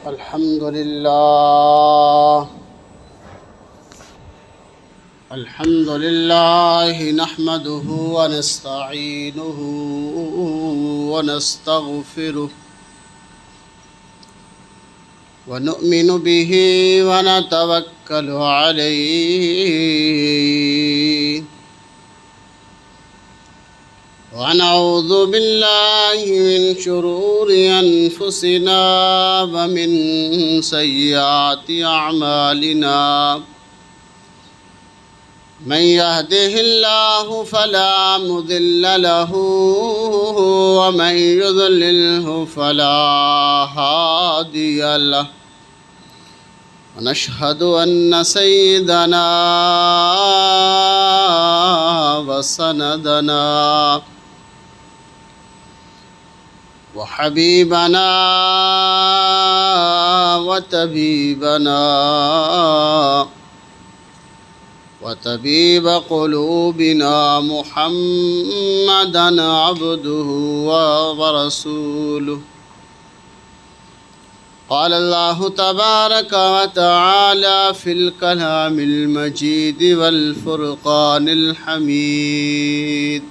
الحمد لله نحمده ونستعينه ونستغفره ونؤمن به ونتوكل عليه ونعوذ بالله من شرور أنفسنا ومن سيئات أعمالنا من يهده الله فلا مضل له ومن يضلله فلا هادي له ونشهد أن سيدنا وسندنا وحبيبنا وطبيب قلوبنا محمدا عبده ورسوله. قال الله تبارك وتعالى في الكلام المجيد والفرقان الحميد: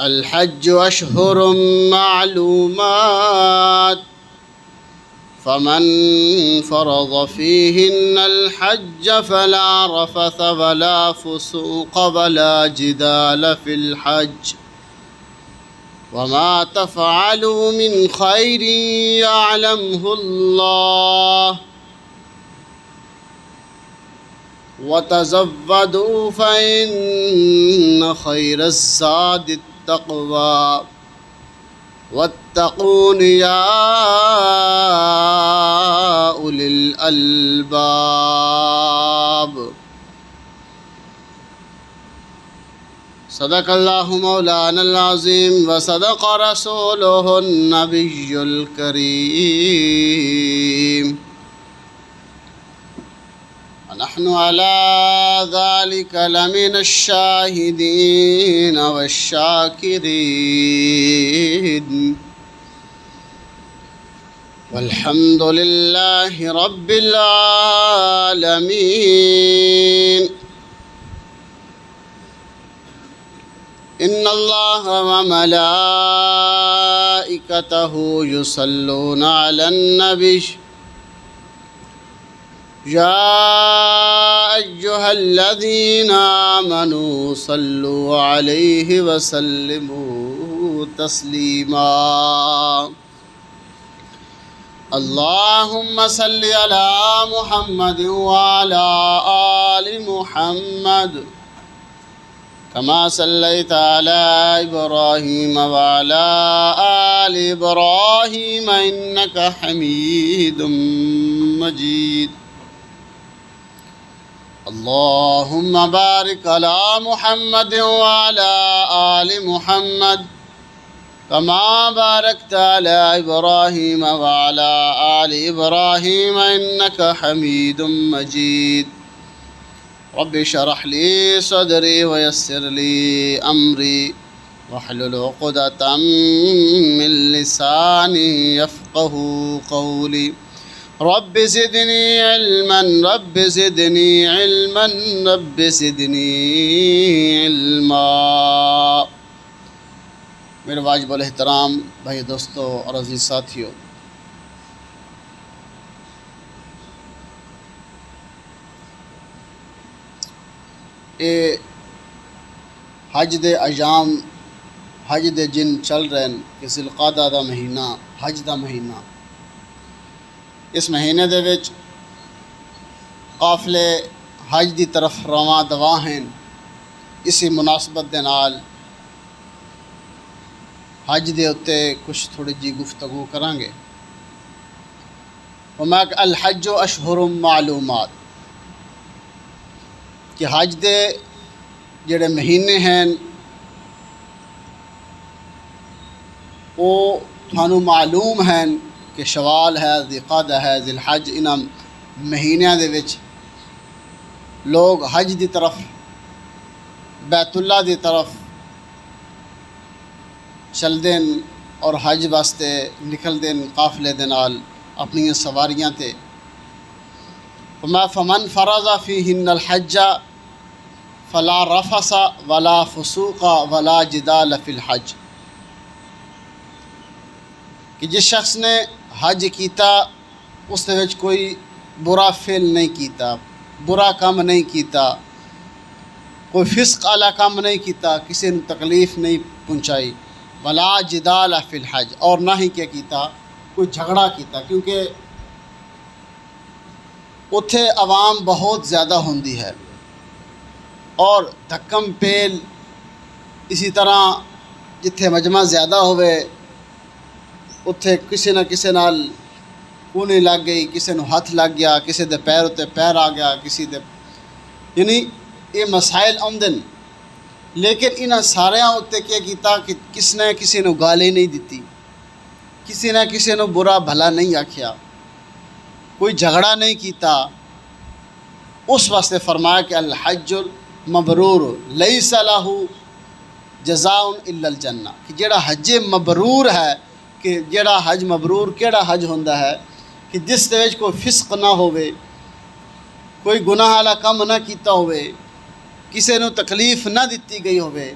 الحج أشهر معلومات فمن فرض فيهن الحج فلا رفث ولا فسوق ولا جدال في الحج وما تفعلوا من خير يعلمه الله وتزودوا فإن خير الزاد التقوى واتقون يا أولي الألباب. صدق الله مولانا العظيم وصدق رسوله النبي الكريم ونحن على ذلك لمن الشاهدين والشاكرين والحمد لله رب العالمين. إن الله وملائكته يصلون على النبي يا أيها الذين آمنوا صلوا عليه وسلموا تسليما. اللهم صل على محمد وعلى آل محمد كما صليت على إبراهيم وعلى آل إبراهيم إنك حميد مجيد. اللهم بارك على محمد وعلى آل محمد كما باركت على إبراهيم وعلى آل إبراهيم إنك حميد مجيد. رب اشرح لي صدري ويسر لي أمري واحلل عقدة من لساني يفقه قولي. رب زدني علما رب زدنی علما رب زدنی علما. میرے واجب الاحترام بھائی دوستو اور عزیز ساتھیو، اے حج دے ایام حج دے جن چل رہے ہیں کہ ذی القعدہ دا مہینہ حج دا مہینہ. اس مہینے دے وچ قافلے حج دی طرف رواں دواں ہیں. اسی مناسبت دے نال حج دے اتے کچھ تھوڑی جی گفتگو کریں گے. الحج اشہر معلومات، کہ حج دے جڑے مہینے ہیں وہ تھانوں معلوم ہیں کہ شوال ہے، ذی القعدہ ہے، ذی الحج. انہاں مہینیاں دے وچ لوگ حج دی طرف بیت اللہ دی طرف چلتے ہیں اور حج واسطے نکلتے ہیں قافلے دے نال اپنی سواریاں تے فمن فرض فیہن الحج فلا رفث ولا فسوق ولا جدال فی الحج، کہ جس شخص نے حج کیتا اس نے وچ کوئی برا فعل نہیں کیتا، برا کام نہیں کیتا، کوئی فسق والا کام نہیں کیتا، کسی نے تکلیف نہیں پہنچائی، ولا جدال فی الحج، اور نہ ہی کیا کیتا کوئی جھگڑا کیتا، کیونکہ اتھے عوام بہت زیادہ ہوندی ہے اور دھکم پیل اسی طرح جتھے مجمع زیادہ ہوئے اتھے کسی نہ کسی نال کونی لگ گئی، کسی نو ہاتھ لگ گیا، کسی دے پیر اتنے پیر آ گیا، کسی دے یعنی یہ مسائل آمدن، لیکن انہاں ساریاں اتنے کیا کیتا کہ کس نے کسی نو گالی نہیں دیتی، کسی نے کسی نو برا بھلا نہیں آکھیا، کوئی جھگڑا نہیں کیتا۔ اس واسطے فرمایا کہ الحج المبرور لیس لہ جزاء الا الجنہ، کہ جڑا حج مبرور ہے، کہ جڑا حج مبرور کیڑا حج ہوندا ہے کہ جس دے وچ کوئی فسق نہ ہوئے، کوئی گناہ والا کام نہ کیتا ہوئے، کسی نو تکلیف نہ دیتی گئی ہوئے،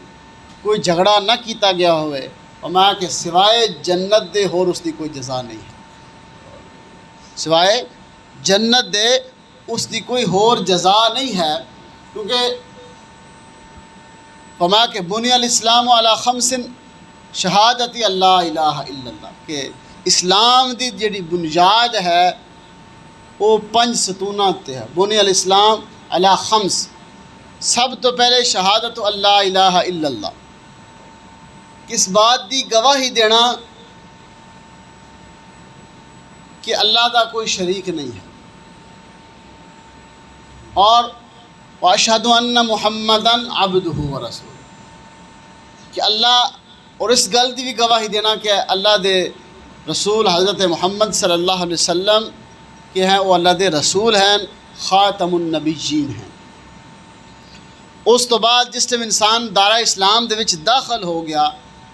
کوئی جھگڑا نہ کیتا گیا ہوئے، اور میں کہ سوائے جنت دے ہور اس دی کوئی جزا نہیں ہے، سوائے جنت دے اس دی کوئی ہور جزا نہیں ہے، کیونکہ فما کہ بنی الاسلام علی خمس شہادت اللہ الہ الا اللہ، کہ اسلام دی جڑی بنیاد ہے وہ 5 ستوناں تے ہے۔ بنی الاسلام علی خمس، سب تو پہلے شہادت اللہ الہ الا اللہ، کس بات دی گواہی دینا کہ اللہ دا کوئی شریک نہیں ہے، اور وَأَشْهَدُ أَنَّ مُحَمَّدًا عَبْدُهُ وَرَسُولُهُ، کہ اللہ، اور اس گل دی بھی گواہی دینا کہ اللہ دے رسول حضرت محمد صلی اللہ علیہ وسلم کہ ہیں وہ اللہ دے رسول ہیں، خاتم النبیین ہیں۔ اس تو بعد جس ٹائم انسان دارہ اسلام دے وچ داخل ہو گیا،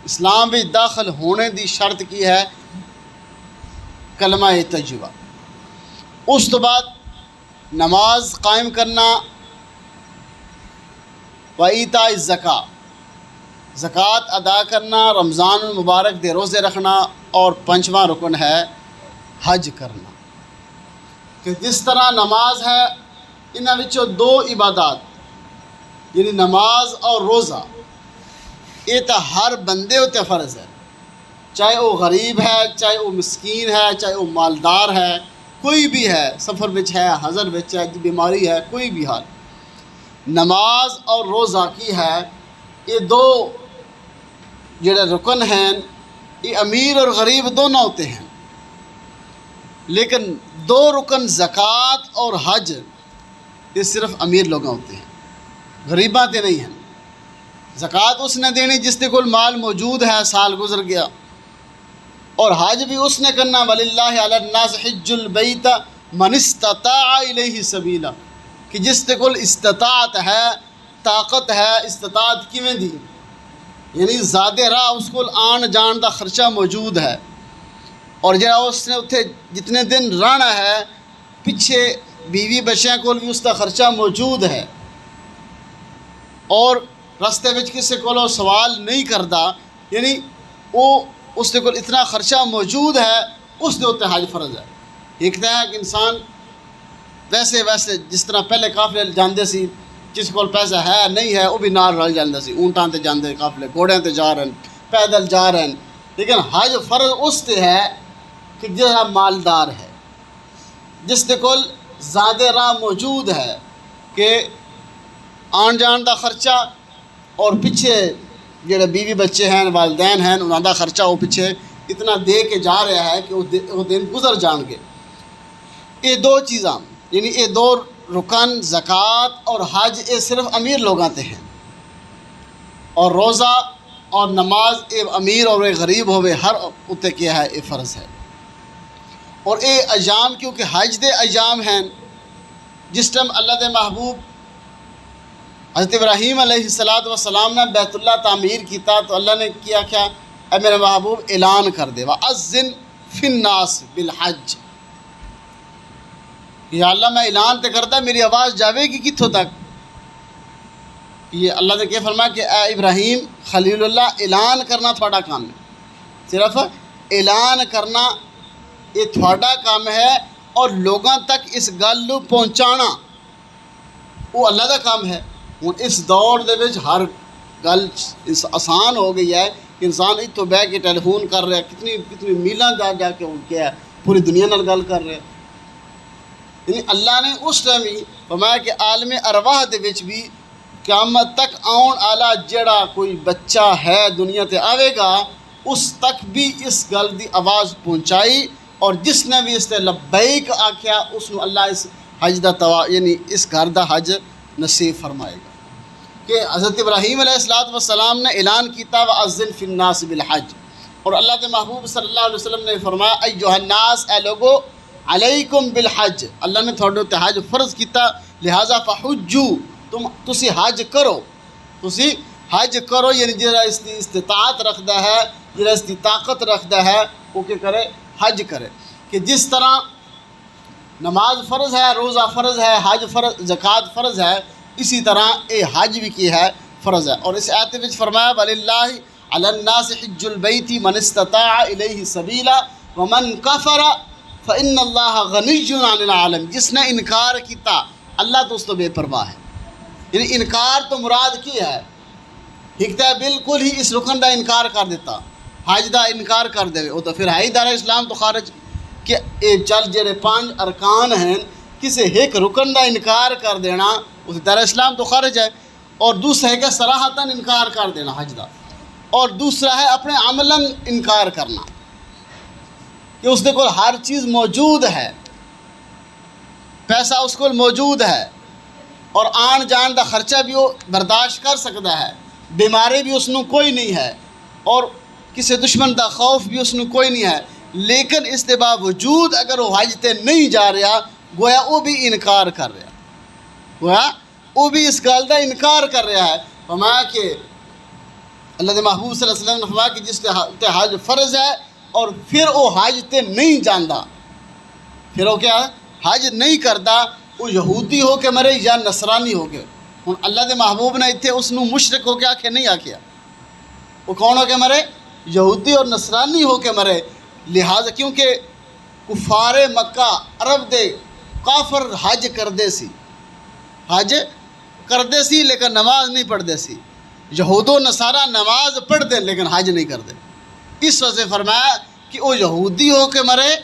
اسلام وچ داخل ہونے دی شرط کی ہے کلمہ طیبہ۔ اس تو بعد نماز قائم کرنا، وَإِيتَاءِ الزَّكَاةِ، زکوٰۃ ادا کرنا، رمضان المبارک دے روزے رکھنا، اور 5واں رکن ہے حج کرنا۔ کہ جس طرح نماز ہے، انہاں وچوں 2 عبادات یعنی نماز اور روزہ، یہ تو ہر بندے اتنے فرض ہے، چاہے وہ غریب ہے، چاہے وہ مسکین ہے، چاہے وہ مالدار ہے، کوئی بھی ہے، سفر وچ ہے، حضر وچ ہے، بیماری ہے، کوئی بھی حال، نماز اور روزہ کی ہے، یہ 2 جڑے رکن ہیں، یہ امیر اور غریب دونوں ہوتے ہیں، لیکن 2 رکن زکوٰۃ اور حج یہ صرف امیر لوگ ہوتے ہیں، غریباں تے نہیں ہیں۔ زکوٰۃ اس نے دینی جس کے کول مال موجود ہے، سال گزر گیا، اور حج بھی اس نے کرنا، وَلِلَّهِ عَلَى النَّاسِ حِجُّ الْبَيْتِ مَنِ اسْتَطَاعَ إِلَيْهِ سَبِيلًا، کہ جس کے کول استطاعت ہے، طاقت ہے، استطاعت کیویں دی یعنی زیادہ راہ اس کو آن جان دا خرچہ موجود ہے، اور جہاں اس نے اتنے جتنے دن رہنا ہے، پیچھے بیوی بچیاں کو بھی اس کا خرچہ موجود ہے، اور رستے وچ کسی کو سوال نہیں کرتا، یعنی وہ اس کے کول اتنا خرچہ موجود ہے، اس دے اتنے حج فرض ہے۔ ایک تو ہے کہ انسان ویسے جس طرح پہلے قافلے جاندے سی، جس کو پیسہ ہے نہیں ہے وہ بھی نال رل جاندے سی، اونٹاں تے جاندے قافلے، گھوڑیاں تے جا رہے ہیں، پیدل جا رہے ہیں، لیکن حج فرض اس تے ہے کہ جہاں مالدار ہے، جس کے کول زیادہ راہ موجود ہے، کہ آن جان دا خرچہ، اور پیچھے جڑے بیوی بچے ہیں، والدین ہیں، انہاں دا خرچہ وہ پیچھے اتنا دے کے جا رہا ہے کہ وہ دن گزر جان گے۔ یہ 2 چیزاں یعنی یہ 2 رکن زکوٰۃ اور حج یہ صرف امیر لوگاں تے ہیں، اور روزہ اور نماز یہ امیر اور غریب ہوئے ہر اتنے کیا ہے، یہ فرض ہے۔ اور یہ ایام کیونکہ حج دے ایام ہیں، جس ٹائم اللہ دے محبوب حضرت ابراہیم علیہ السلام نے بیت اللہ تعمیر کیتا، تو اللہ نے کیا اے میرے محبوب اعلان کر دے، وَأَذِّن فِي النَّاسِ بِالْحَجِّ، یا اللہ میں اعلان تے کرتا میری آواز جاوے گی کتھوں تک؟ یہ اللہ نے کیا فرمایا کہ اے ابراہیم خلیل اللہ اعلان کرنا تھوڑا کام ہے، صرف اعلان کرنا یہ تھوڑا کام ہے، اور لوگاں تک اس گل نو پہنچانا وہ اللہ دا کام ہے۔ ہوں اس دور دے وچ ہر گل آسان ہو گئی ہے کہ انسان اتوں بہ کے ٹیلی فون کر رہا ہے، کتنی میلاں جا کے کیا ہے پوری دنیا نال گل کر رہے، یعنی اللہ نے اس ٹائم ہی فرمایا کہ عالم ارواح دے وچ بھی قیامت تک آن آلا جڑا کوئی بچہ ہے دنیا تے آوے گا اس تک بھی اس گل دی آواز پہنچائی، اور جس نے بھی اس تے لبیک آکھیا اس نو اللہ اس حج دا یعنی اس گھر دا حج نصیب فرمائے گا۔ کہ حضرت ابراہیم علیہ السلام نے اعلان کیتا وَأَذِّن فِي النَّاسِ بِالْحَجِّ، اور اللہ کے محبوب صلی اللہ علیہ وسلم نے فرمایا ایھا الناس، اے لوگو، علیکم بالحج، اللہ نے تھوڑے تے حج فرض کیتا، لہٰذا فحجو، تسی حج کرو، تسی حج کرو، یعنی جہاں اس کی استطاعت رکھتا ہے، جہاں اس کی طاقت رکھتا ہے وہ کیا کرے؟ حج کرے۔ کہ جس طرح نماز فرض ہے، روزہ فرض ہے، حج فرض، زکوٰۃ فرض ہے، اسی طرح اے حج بھی کی ہے فرض ہے۔ اور اس آیت میں فرمایا وَلِلَّهِ عَلَى النَّاسِ حِجُّ الْبَيْتِ مَنِ اسْتَطَاعَ إِلَيْهِ سَبِيلًا وَمَنْ كَفَرَ فَإِنَّ اللَّهَ غَنِيٌّ عَنِ الْعَالَمِينَ، جس نے انکار کیتا اللہ تو اس تو بے پرواہ ہے، یعنی انکار تو مراد کی ہے، ہکتا ہے بالکل ہی اس رکن دا انکار کر دیتا، حج دا انکار کر دے وہ تو پھر ہے ہی دار اسلام تو خارج، کہ اے چل جڑے 5 ارکان ہیں کسی ایک رکن دا انکار کر دینا اس دار اسلام تو خارج ہے، اور دوسرا ہے کہ صراحتاً انکار کر دینا حج دا، اور دوسرا ہے اپنے عملاً انکار کرنا کہ اس دے کول ہر چیز موجود ہے، پیسہ اس کو موجود ہے، اور آن جان دا خرچہ بھی وہ برداشت کر سکتا ہے، بیماری بھی اس نو کوئی نہیں ہے، اور کسی دشمن دا خوف بھی اس نو کوئی نہیں ہے، لیکن اس کے باوجود اگر وہ حج تے نہیں جا رہا گویا وہ بھی انکار کر رہا، گویا وہ بھی اس گل کا انکار کر رہا ہے۔ فرمایا کہ اللہ کے محبوب صلی اللہ علیہ وسلم نے فرمایا کہ جس تے حج فرض ہے اور پھر وہ حج تے نہیں جاندا، پھر وہ کیا حج نہیں کرتا، وہ یہودی ہو کے مرے یا نصرانی ہو کے۔ ہوں اللہ کے محبوب نے اتنے اس نو مشرک ہو کے آکھے نہیں آکھیا، وہ کون ہو کے مرے؟ یہودی اور نصرانی ہو کے مرے، لہٰذا کیونکہ کفار مکہ عرب دے کافر حج کردے سی، حج کردے سی لیکن نماز نہیں پڑھتے سی، یہود و نصارہ نماز پڑھتے لیکن حج نہیں کرتے، اس وجہ سے فرمایا کہ وہ یہودی ہو کے مرے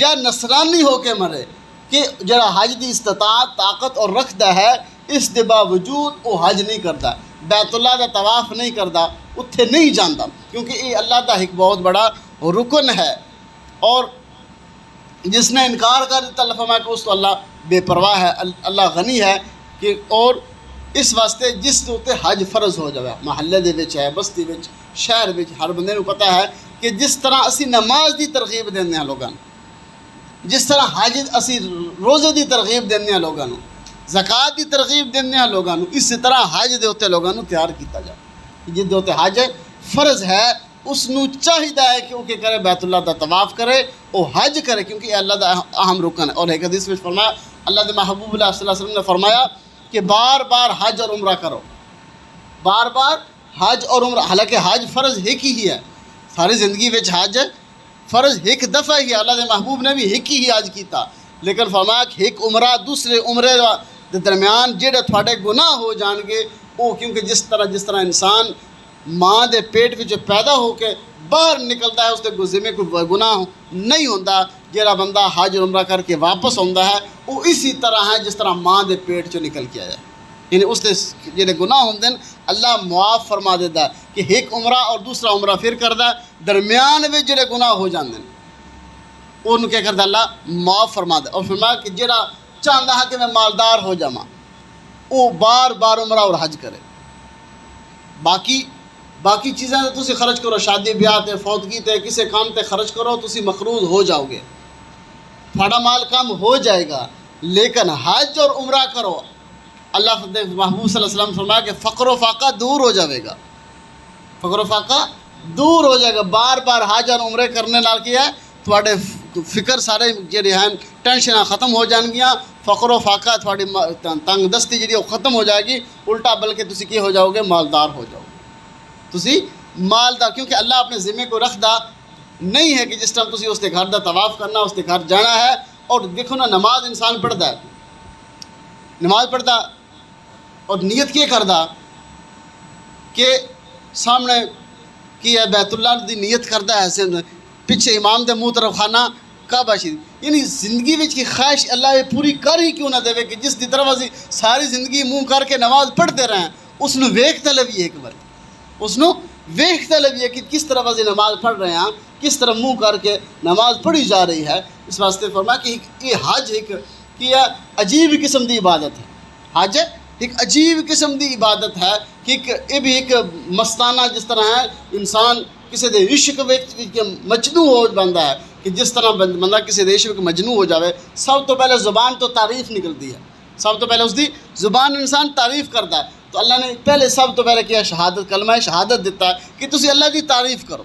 یا نصرانی ہو کے مرے کہ جڑا حج دی استطاعت طاقت اور رکھتا ہے اس کے باوجود وہ حج نہیں کرتا، بیت اللہ دا طواف نہیں کرتا، اتھے نہیں جانتا، کیونکہ یہ اللہ دا ایک بہت بڑا رکن ہے، اور جس نے انکار کر دیتا اللہ فرمایا کہ اس تو اللہ بے پرواہ ہے، اللہ غنی ہے، کہ اور اس واسطے جس کے اتنے حج فرض ہو جائے، محلے دے وچ ہے، بستی وچ، شہر وچ، ہر بندے کو پتہ ہے کہ جس طرح اسی نماز دی ترغیب دینے ہیں لوگوں، جس طرح حج اسی روزے دی ترغیب دینے ہیں لوگوں، زکوٰۃ دی ترغیب دینے ہیں لوگوں، اسی طرح حج دے اتنے لوگوں تیار کیتا جائے، جس دے اتنے حج فرض ہے اس نو چاہیے ہے کہ وہ کیا کرے؟ بیت اللہ دا طواف کرے، وہ حج کرے، کیونکہ یہ اللہ دا اہم رکن ہے۔ اور ایک حدیث میں فرمایا اللہ دے محبوب اللہ صلی اللہ علیہ وسلم نے فرمایا کہ بار بار حج اور عمرہ کرو، بار بار حج اور عمرہ، حالانکہ حج فرض ایک ہی ہے، ساری زندگی وچ حج فرض ایک دفعہ ہی ہے، اللہ دے محبوب نے بھی ایک ہی حج کیتا، لیکن فرمایا کہ ایک عمرہ دوسرے عمرے دے درمیان جڑے تھوڑے گناہ ہو جان گے، وہ کیونکہ جس طرح انسان ماں دے پیٹ وچ پیدا ہو کے باہر نکلتا ہے اس کے ذمے کوئی گناہ نہیں ہوتا، جہاں بندہ حج عمرہ کر کے واپس آتا ہے وہ اسی طرح ہے جس طرح ماں دے پیٹ چوں نکل کے آیا، یعنی اس کے جڑے گناہ ہوتے ہیں اللہ معاف فرما دیتا ہے کہ ایک عمرہ اور دوسرا عمرہ پھر کرتا ہے، درمیان میں جڑے گناہ ہو جاتے ہیں انہوں کیا کرتا اللہ معاف فرما دے، اور فرمایا کہ جڑا چاہتا ہے کہ میں مالدار ہو جاواں وہ بار بار عمرہ اور حج کرے، باقی چیزیں تو تسی خرچ کرو، شادی بیاہ تے، فوتگی تے، کسی کام تے خرچ کرو، تسی مقروض ہو جاؤ گے، تھوڑا مال کم ہو جائے گا، لیکن حج اور عمرہ کرو، اللہ محبوب صلی اللہ علیہ وسلم فرمایا کہ فقر و فاقہ دور ہو جائے گا، فقر و فاقہ دور ہو جائے گا. بار بار حج اور عمرے کرنے نال کیا ہے تھوڑے فکر سارے جڑے ہیں ٹینشن ختم ہو جان گیا. فقر و فاقہ تھوڑی تنگ دستی جی وہ ختم ہو جائے گی. الٹا بلکہ تسی کی ہو جاؤ گے مالدار ہو جاؤ گے. تسی مالدار, کیونکہ اللہ اپنے ذمے کو رکھدا نہیں ہے کہ جس ٹائم تسی اس کے گھر دا طواف کرنا, اس کے گھر جانا ہے. اور دیکھو نا نماز انسان پڑھتا ہے, نماز پڑھتا اور نیت کیا کردا کہ سامنے کی ہے بیت اللہ دی نیت کرتا ہے, پیچھے امام دے منہ طرف خانہ کعبہ شریف. یعنی زندگی وچ کی خواہش اللہ یہ پوری کر ہی کیوں نہ دے کہ جس دی طرف اسی ساری زندگی منہ کر کے نماز پڑھتے رہیں اس نو ویکھتا لویے ایک بار, اس نو ویکھتا لویے کہ کس طرح اسی نماز پڑھ رہے ہیں, کس طرح منہ کر کے نماز پڑھی جا رہی ہے. اس واسطے فرمایا کہ یہ حج ایک کیا عجیب قسم دی عبادت ہے. حج ایک عجیب قسم دی عبادت ہے کہ یہ بھی ایک مستانہ جس طرح ہے انسان کسی دے عشق وچ مجنوں ہو بندہ ہے کہ جس طرح بندہ کسی دے عشق مجنوں ہو جاوے. سب تو پہلے زبان تو تعریف نکلتی ہے, سب تو پہلے اس دی زبان انسان تعریف کرتا ہے. تو اللہ نے پہلے سب تو پہلے کیا شہادت کلمہ شہادت دیتا ہے کہ تسی اللہ دی تعریف کرو.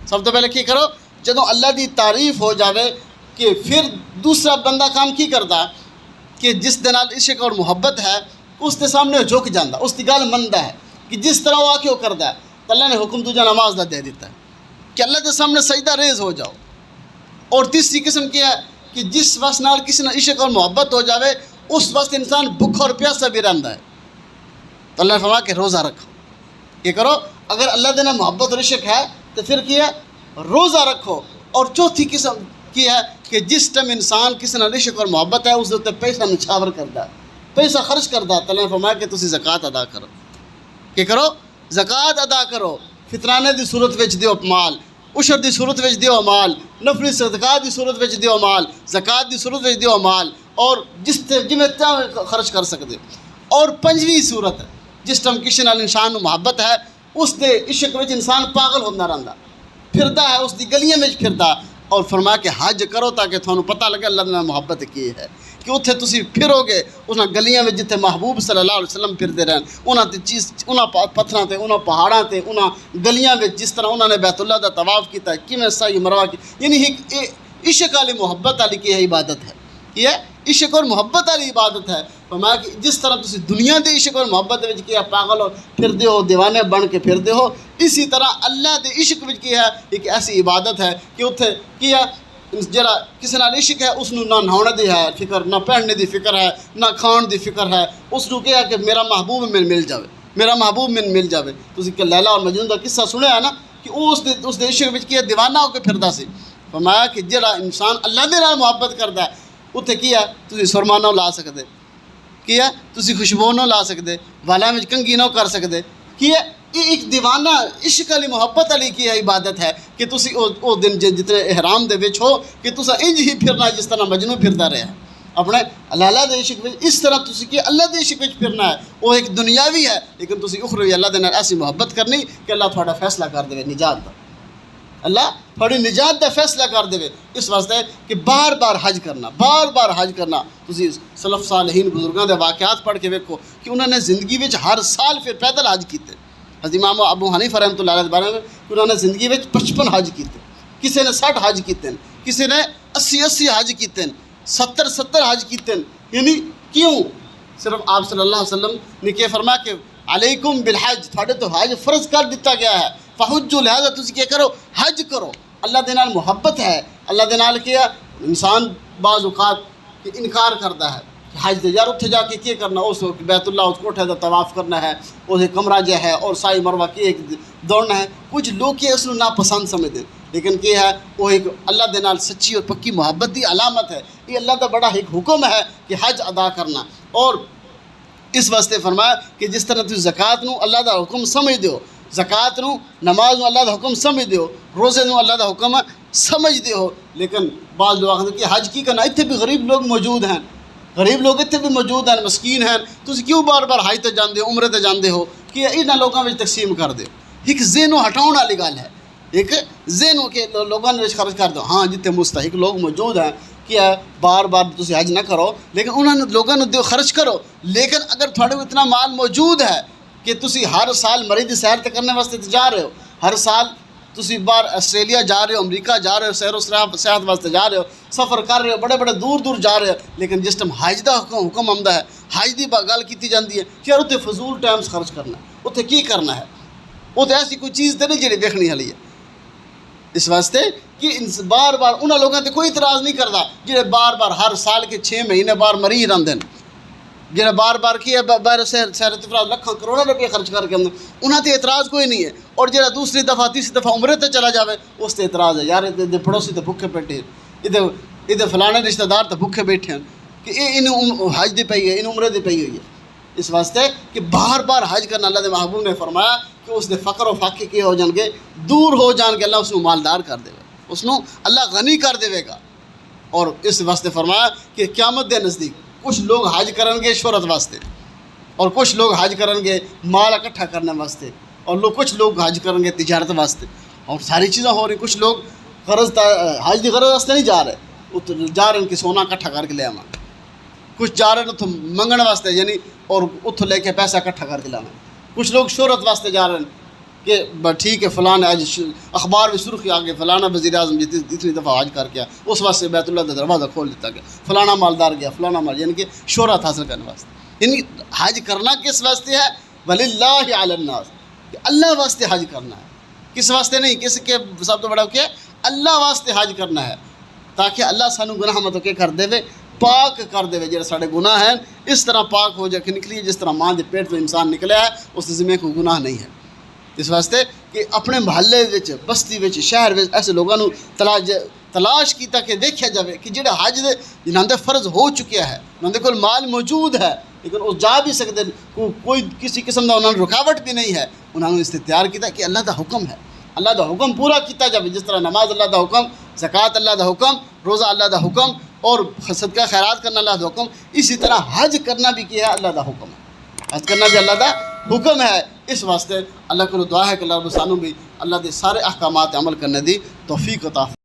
سب تو پہلے کی کرو جدوں اللہ دی تعریف ہو جاوے کہ پھر دوسرا بندہ کام کی کرتا کہ جس دے نال عشق اور محبت ہے اس دے سامنے جھک جاندہ, اس دی گل مندا ہے کہ جس طرح وہ آ کے وہ کردا ہے. تو اللہ نے حکم دوجا نماز دا دے دیتا ہے کہ اللہ دے سامنے سجدہ ریز ہو جاؤ. اور تیسری قسم کیا ہے کہ جس وقت نال کسی نے عشق اور محبت ہو جاوے اس وقت انسان بھوکا اور پیاسا بھی رہندا ہے. تو اللہ نے فرمایا کہ روزہ رکھو. یہ کرو اگر اللہ دے نال محبت اور عشق ہے تو پھر کیا ہے روزہ رکھو. اور چوتھی قسم کی ہے کہ جس ٹائم انسان کسی نال عشق اور محبت ہے اس دے پیسہ نچھاور کرتا ہے, پیسہ خرچ کرتا ہے. تو اللہ نے فرمایا کہ تسی زکوٰۃ ادا کرو. کہ کرو زکوٰۃ ادا کرو. فطرانے دی صورت وچ دیو مال, عشر دی صورت وچ دیو مال, نفلی صدقات دی صورت وچ دیو مال, زکوٰۃ دی صورت وچ دیو مال, اور جس جویں خرچ کر سکتے. اور پنجویں صورت جس ٹائم کسی نال انسان نو محبت ہے اس دے عشق وچ انسان پاگل ہوندا رہندا, پھردا ہے اس دی گلیاں وچ پھردا. اور فرمایا کہ حج کرو تاکہ تھانوں پتہ لگے اللہ نے محبت کی ہے کہ اتھے تسی پھرو گے انہاں گلیاں میں جتھے محبوب صلی اللہ علیہ وسلم پھردے رہن انہاں تے چیز انہاں پتھراں تے انہاں پہاڑاں تے انہاں گلیاں میں جس طرح انہوں نے بیت اللہ دا طواف کیتا ہے کیویں سعی مروہ کی. یعنی ایک عشق والی محبت والی کی ہے عبادت ہے, یہ عشق اور محبت والی عبادت ہے. فرمایا کہ جس طرح تسی دنیا دے عشق اور محبت وچ کیا پاگل ہو پھردے ہو دیوانے بن کے پھردے ہو, اسی طرح اللہ دے عشق وچ کی ہے ایک ایسی عبادت ہے کہ اتھے کیا جڑا کسی نال عشق ہے اس نو نہ نہانے دی ہے فکر, نہ پہننے دی فکر ہے, نہ کھان دی فکر ہے. اس نو کیا کہ میرا محبوب میں مل جاوے, میرا محبوب میں مل جاوے. تسی کہ لیلا اور مجنون دا قصہ سنیا ہے نا کہ اس دے عشق وچ کیا دیوانہ ہو کے پھردا سی. فرمایا کہ جڑا انسان اللہ دے نال محبت کردا ہے اتھے کیا تسی سرما نہ لا سکدے, کیا تسی خوشبو نہ لا سکدے, والاں وچ کنگھی نہ کر سکدے. کیا یہ ایک دیوانہ عشق والی محبت والی کی عبادت ہے کہ تسی او دن جتنے احرام دے وچ ہو کہ تسا انج ہی پھرنا جس طرح مجنوں پھردا رہا اپنے اللہ دے عشق وچ. اس طرح تسی کہ اللہ دے عشق وچ پھرنا ہے وہ ایک دنیاوی ہے لیکن تسی اخروی اللہ دے نال ایسی محبت کرنی کہ اللہ تھوڑا فیصلہ کر دے نجات دا, اللہ تھوڑی نجات دا فیصلہ کر دے. اس واسطے کہ بار بار حج کرنا, بار بار حج کرنا. تسی سلف صالحین بزرگاں دے واقعات پڑھ کے ویکھو کہ انہوں نے زندگی وچ ہر سال پھر پیدل حج کیتے. حضرت امام ابو حنیفہ رحمۃ اللہ علیہ بارے میں انہوں نے زندگی وچ 55 حج کیتے, کسی نے 60 حج کیتے, کسی نے 80 حج کیتے, 70 حج کیتے. یعنی کیوں؟ صرف آپ صلی اللہ علیہ وسلم نے کیا فرمایا کہ علیکم بالحج, تھوڑے تو حج فرض کر دیتا گیا ہے. فحجوا, لہذا تسی کیا کرو حج کرو. اللہ دے نال محبت ہے, اللہ دے نال کیا انسان بعض اوقات انکار کرتا ہے کہ حج دے یار اتھے جا کے کیا کرنا, اس بیت اللہ اس کوٹھے دا طواف کرنا ہے, اسے کمرہ جو ہے اور سائی مروہ کی ایک دوڑنا ہے. کچھ لوگ کیا اس کو ناپسند سمجھتے لیکن کیا ہے وہ ایک اللہ دے نال سچی اور پکی محبت دی علامت ہے. یہ اللہ دا بڑا ایک حکم ہے کہ حج ادا کرنا. اور اس واسطے فرمایا کہ جس طرح تسی زکوٰۃ نو اللہ دا حکم سمجھ دیو, زکوٰۃ نو نماز نو اللہ دا حکم سمجھ دیو, روزے نو اللہ دا حکم سمجھ دیو, لیکن بعض لوگ آخر کہ حج کی کرنا, اتنے بھی غریب لوگ موجود ہیں, غریب لوگ اتنے بھی موجود ہیں, مسکین ہیں, تسی کیوں بار بار حج تے جاندے ہو عمرے تے جاندے ہو کہ انہاں لوگاں وچ تقسیم کر دیو. ایک ذہنوں ہٹاؤن والی گل ہے, ایک ذہنوں کے لوگوں نے خرچ کر دو. ہاں جتنے مستحق لوگ موجود ہیں کیا بار بار تسی حج نہ کرو لیکن انہوں نے لوگوں نے دیو خرچ کرو. لیکن اگر تھوڑے کو اتنا مال موجود ہے کہ تسی ہر سال مریض سیر تے کرنے واسطے جا رہے ہو, ہر سال تسی باہر آسٹریلیا جا رہے ہو، امریکہ جا رہے ہو، سیر و سیاحت واسطے جا رہے ہو، سفر کر رہے ہو، بڑے بڑے دور دور جا رہے ہو، لیکن جس ٹائم حج دا حکم آمدا ہے، حج دی گل کیتی جاندی ہے کہ یار اتنے فضول ٹائمز خرچ کرنا ہے، اتنے کی کرنا ہے، اتنے ایسی کوئی چیز تو نہیں جہی دیکھنی والی ہے۔ اس واسطے کہ بار بار انہاں لوگوں تے کوئی اعتراض نہیں کرتا جہے بار بار ہر سال کے 6 مہینے بار مری رہندے ہیں، جہاں بار بار کی ہے باہر سیر تفراح لکھاں کروڑوں روپے خرچ کر کے انہاں تے اعتراض کوئی نہیں ہے، اور جہاں دوسری دفعہ تیسری دفعہ عمرے تے چلا جاوے اس تے اعتراض ہے، یار ادھر پڑوسی تے بھوکے بیٹھے، ادھر فلانے رشتہ دار تے بھوکے بیٹھے ہیں کہ انہوں حج دی پئی ہے، انہوں عمرے دی پئی ہوئی ہے۔ اس واسطے کہ بار بار حج کرنا اللہ دے محبوب نے فرمایا کہ اس دے فقر و فاقے کے ہو جان گے، دور ہو جان گے، اللہ اس کو مالدار کر دے گا، اس کو اللہ غنی کر دے گا۔ اور اس واسطے فرمایا کہ قیامت دے نزدیک کچھ لوگ حج کرن گے شہرت واسطے، اور کچھ لوگ حج کرن گے مال اکٹھا کرنے واسطے، اور کچھ لوگ حج کرن گے تجارت واسطے، اور ساری چیزیں ہو رہی۔ کچھ لوگ حج دی غرض واسطے نہیں جا رہے، جا رہے ہیں کہ سونا اکٹھا کر کے لے آواں، کچھ جا رہے ہیں اتوں منگن واسطے یعنی اور اتوں لے کے پیسہ اکٹھا کر کے لانا، کچھ لوگ شہرت واسطے جا رہے ہیں کہ ٹھیک ہے فلاں آج اخبار میں سرخی آ گئے فلانا وزیر اعظم اتنی دفعہ حج کر کے اس واسطے بیت اللہ کا دروازہ کھول دیتا گیا، فلانا مالدار گیا، فلانا مال، یعنی کہ شہرت حاصل کرنے واسطے۔ یعنی حج کرنا کس واسطے ہے؟ وَلِلَّهِ عَلَى النَّاسِ، کہ اللہ واسطے حج کرنا ہے، کس واسطے نہیں، کس کے سب تو بڑا کیا اللہ واسطے حج کرنا ہے، تاکہ اللہ سانو گناہ مت کے کر دے، پاک کر دے، جڑے سارے گناہ ہیں اس طرح پاک ہو جا کے نکلی جس طرح ماں دے پیٹ میں انسان نکلیا ہے، اس ذمے کو گناہ نہیں ہے۔ اس واسطے کہ اپنے محلے وچ، بستی وچ، شہر وچ ایسے لوگوں تلاش کیتا کہ دیکھا جائے کہ جڑے حج دے جنہاں دے فرض ہو چکیا ہے، انہاں دے کول مال موجود ہے لیکن وہ جا بھی سکتے، کوئی کسی قسم کا انہوں نے رکاوٹ بھی نہیں ہے، انہوں نے استختیار کیتا کہ اللہ دا حکم ہے، اللہ دا حکم پورا کیتا جائے، جس طرح نماز اللہ دا حکم، زکوٰۃ اللہ دا حکم، روزہ اللہ دا حکم، اور صدقہ خیرات کرنا اللہ دا حکم، اسی طرح حج کرنا بھی کیا ہے اللہ دا حکم ہے، حج کرنا بھی اللہ دا حکم ہے۔ اس واسطے اللہ کو دعا ہے کہ اللہ رب سانو بھی اللہ دے سارے احکامات عمل کرنے دی توفیق عطا